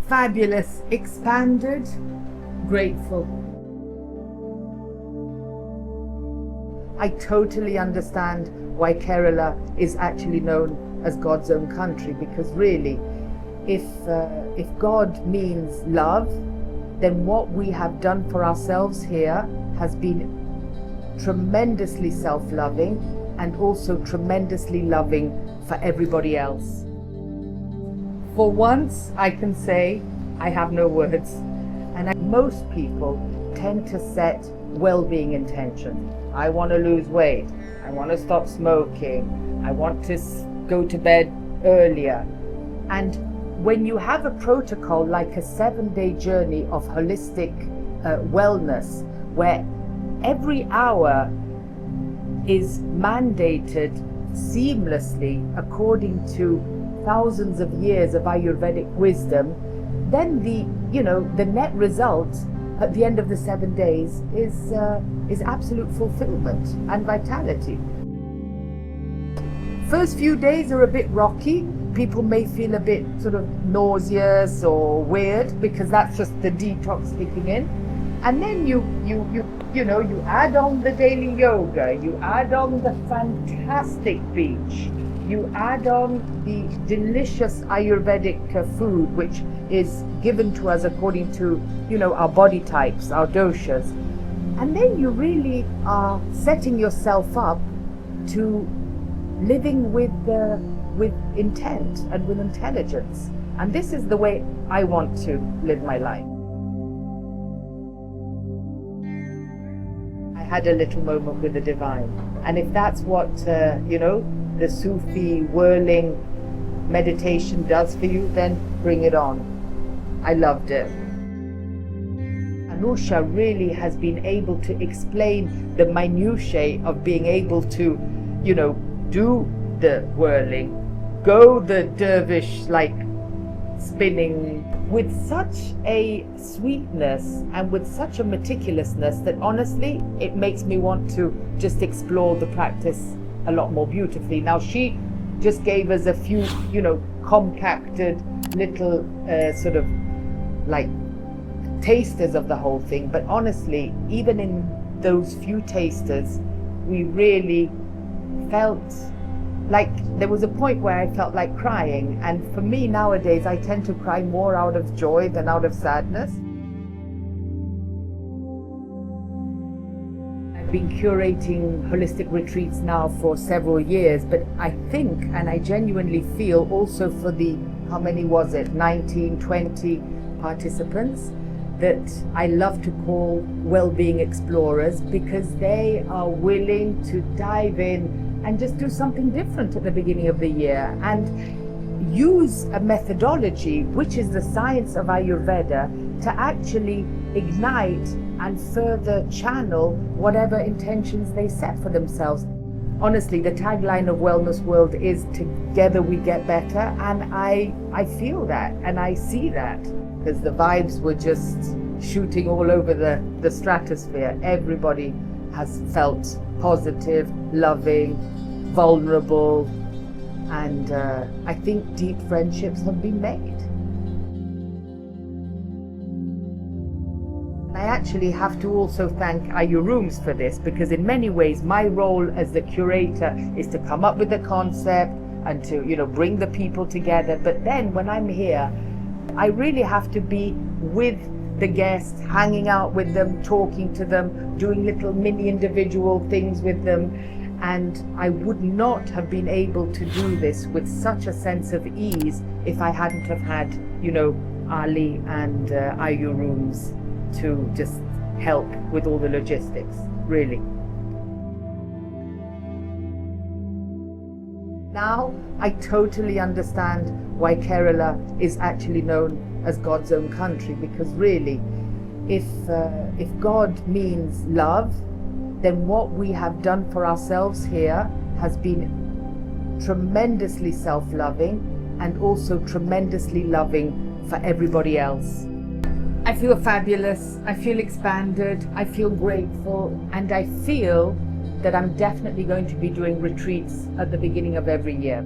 Fabulous, expanded, grateful. I totally understand why Kerala is actually known as God's own country, because really, if God means love, then what we have done for ourselves here has been tremendously self-loving and also tremendously loving for everybody else. For once, I can say I have no words. And most people tend to set well-being intentions. I want to lose weight. I want to stop smoking. I want to go to bed earlier. And when you have a protocol like a 7-day journey of holistic wellness, where every hour is mandated seamlessly according to thousands of years of Ayurvedic wisdom, then the net result at the end of the 7 days is absolute fulfillment and vitality. First few days are a bit rocky. People may feel a bit sort of nauseous or weird because that's just the detox kicking in. And then you add on the daily yoga, you add on the fantastic beach, you add on the delicious Ayurvedic food, which is given to us according to, our body types, our doshas. And then you really are setting yourself up to living with intent and with intelligence. And this is the way I want to live my life. I had a little moment with the divine. And if that's what, the Sufi whirling meditation does for you, then bring it on. I loved it. Anusha really has been able to explain the minutiae of being able to, do the whirling, go the dervish-like spinning with such a sweetness and with such a meticulousness that honestly, it makes me want to just explore the practice a lot more beautifully. Now, she just gave us a few, compacted little sort of like tasters of the whole thing. But honestly, even in those few tasters, we really felt like there was a point where I felt like crying. And for me nowadays, I tend to cry more out of joy than out of sadness. I've been curating holistic retreats now for several years, but I think, and I genuinely feel also for the, how many was it, 19, 20 participants, that I love to call well-being explorers, because they are willing to dive in and just do something different at the beginning of the year and use a methodology, which is the science of Ayurveda, to actually ignite and further channel whatever intentions they set for themselves. Honestly, the tagline of Wellness World is "Together we get better," and I feel that and I see that, because the vibes were just shooting all over the stratosphere. Everybody has felt positive, loving, vulnerable, and I think deep friendships have been made. I actually have to also thank Ayurooms for this, because in many ways my role as the curator is to come up with the concept and to bring the people together. But then when I'm here, I really have to be with the guests, hanging out with them, talking to them, doing little mini individual things with them. And I would not have been able to do this with such a sense of ease if I hadn't have had, Ali and Ayurooms to just help with all the logistics, really. Now I totally understand why Kerala is actually known as God's own country, because really, if God means love, then what we have done for ourselves here has been tremendously self-loving and also tremendously loving for everybody else. I feel fabulous, I feel expanded, I feel grateful, and I feel that I'm definitely going to be doing retreats at the beginning of every year.